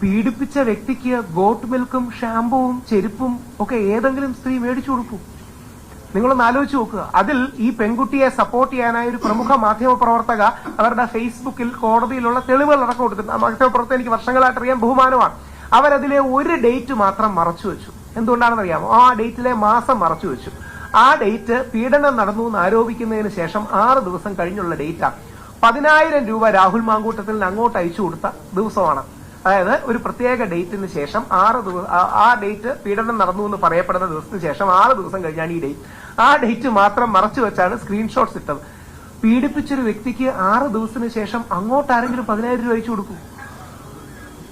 പീഡിപ്പിച്ച വ്യക്തിക്ക് ഗോട്ട് മിൽക്കും ഷാമ്പുവും ചെരുപ്പും ഒക്കെ ഏതെങ്കിലും സ്ത്രീ മേടിച്ചു കൊടുക്കും? നിങ്ങളൊന്ന് ആലോചിച്ച് നോക്കുക. അതിൽ ഈ പെൺകുട്ടിയെ സപ്പോർട്ട് ചെയ്യാനായ ഒരു പ്രമുഖ മാധ്യമ പ്രവർത്തക അവരുടെ ഫേസ്ബുക്കിൽ കോടതിയിലുള്ള തെളിവുകൾ അടക്കം കൊടുത്തിട്ടുണ്ട്. ആ മാധ്യമ പ്രവർത്തകൻ എനിക്ക് വർഷങ്ങളായിട്ട് അറിയാൻ ബഹുമാനമാണ്. അവരതിലെ ഒരു ഡേറ്റ് മാത്രം മറച്ചു വെച്ചു. എന്തുകൊണ്ടാണെന്ന് അറിയാമോ? ആ ഡേറ്റിലെ മാസം മറച്ചു വെച്ചു. ആ ഡേറ്റ് പീഡനം നടന്നു എന്ന് ആരോപിക്കുന്നതിന് ശേഷം 6 ദിവസം കഴിഞ്ഞുള്ള ഡേറ്റാണ്. 10,000 രൂപ രാഹുൽ മാങ്കൂട്ടത്തിൽ അങ്ങോട്ട് അയച്ചു കൊടുത്ത ദിവസമാണ്. അതായത് ഒരു പ്രത്യേക ഡേറ്റിന് ശേഷം 6 ദിവസം, ആ ഡേറ്റ് പീഡനം നടന്നു എന്ന് പറയപ്പെടുന്ന ദിവസത്തിന് ശേഷം 6 ദിവസം കഴിഞ്ഞാണ് ഈ ഡേറ്റ്. ആ ഡേറ്റ് മാത്രം മറച്ചു വെച്ചാണ് സ്ക്രീൻഷോട്ട്സ് ഇട്ടത്. പീഡിപ്പിച്ചൊരു വ്യക്തിക്ക് 6 ദിവസത്തിന് ശേഷം അങ്ങോട്ട് ആരെങ്കിലും 10,000 രൂപ അയച്ചു കൊടുക്കും?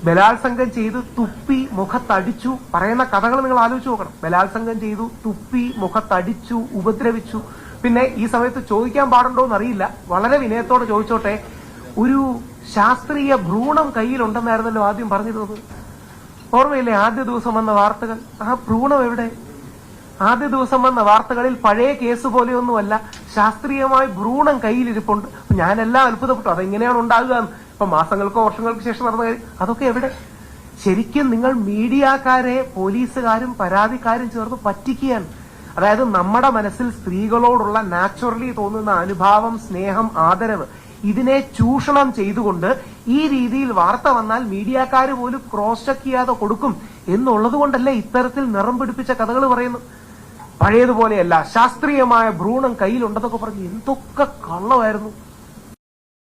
ബലാത്സംഗം ചെയ്ത് തുപ്പി മുഖത്തടിച്ചു പറയുന്ന കഥകൾ നിങ്ങൾ ആലോചിച്ച് നോക്കണം. ബലാത്സംഗം ചെയ്തു, തുപ്പി, മുഖത്തടിച്ചു, ഉപദ്രവിച്ചു. പിന്നെ ഈ സമയത്ത് ചോദിക്കാൻ പാടുണ്ടോ എന്നറിയില്ല, വളരെ വിനയത്തോടെ ചോദിച്ചോട്ടെ, ഒരു ശാസ്ത്രീയ ഭ്രൂണം കയ്യിലുണ്ടെന്നായിരുന്നല്ലോ ആദ്യം പറഞ്ഞിരുന്നത്. ഓർമ്മയില്ലേ ആദ്യ ദിവസം വന്ന വാർത്തകൾ? ആ ഭ്രൂണം എവിടെ? ആദ്യ ദിവസം വന്ന വാർത്തകളിൽ പഴയ കേസ് പോലെയൊന്നുമല്ല, ശാസ്ത്രീയമായി ഭ്രൂണം കയ്യിലിരിപ്പുണ്ട്. ഞാനെല്ലാം അത്ഭുതപ്പെട്ടു, അതെങ്ങനെയാണ് ഉണ്ടാകുക? ഇപ്പൊ മാസങ്ങൾക്കോ വർഷങ്ങൾക്ക് ശേഷം നടന്ന കാര്യം, അതൊക്കെ എവിടെ? ശരിക്കും നിങ്ങൾ മീഡിയക്കാരെ പോലീസുകാരും പരാതിക്കാരും ചേർന്ന് പറ്റിക്കുകയാണ്. അതായത് നമ്മുടെ മനസ്സിൽ സ്ത്രീകളോടുള്ള നാച്ചുറലി തോന്നുന്ന അനുഭാവം, സ്നേഹം, ആദരവ്, ഇതിനെ ചൂഷണം ചെയ്തുകൊണ്ട് ഈ രീതിയിൽ വാർത്ത വന്നാൽ മീഡിയക്കാർ പോലും ക്രോസ് ചെക്ക് ചെയ്യാതെ കൊടുക്കും എന്നുള്ളത് കൊണ്ടല്ലേ ഇത്തരത്തിൽ നിറം പിടിപ്പിച്ച കഥകൾ പറയുന്നു. പഴയതുപോലെയല്ല, ശാസ്ത്രീയമായ ഭ്രൂണം കയ്യിലുണ്ടെന്നൊക്കെ പറഞ്ഞ് എന്തൊക്കെ കള്ളമായിരുന്നു.